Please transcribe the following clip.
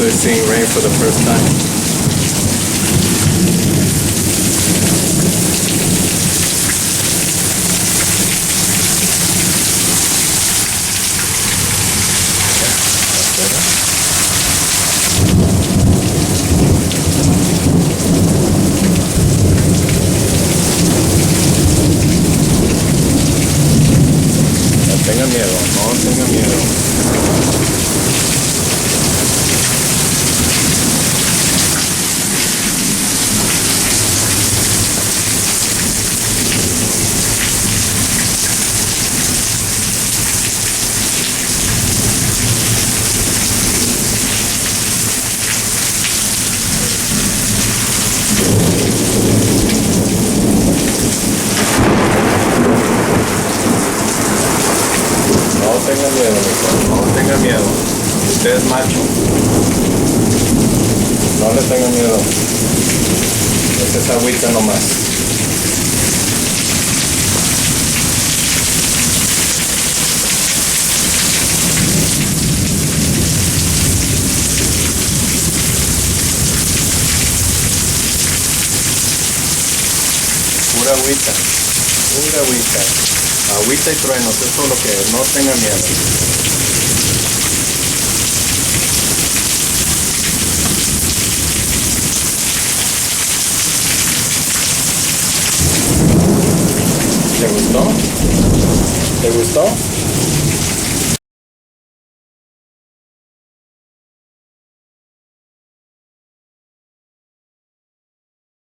actually seeing rain for the first time. Tenga miedo, no tenga miedo. No tenga miedo, mijo, no tenga miedo. Usted es macho. No le tenga miedo. Esta es agüita nomás. Pura agüita. Pura agüita. Agüita y truenos, eso es lo que es, no tenga miedo. ¿Te gustó? ¿Te gustó?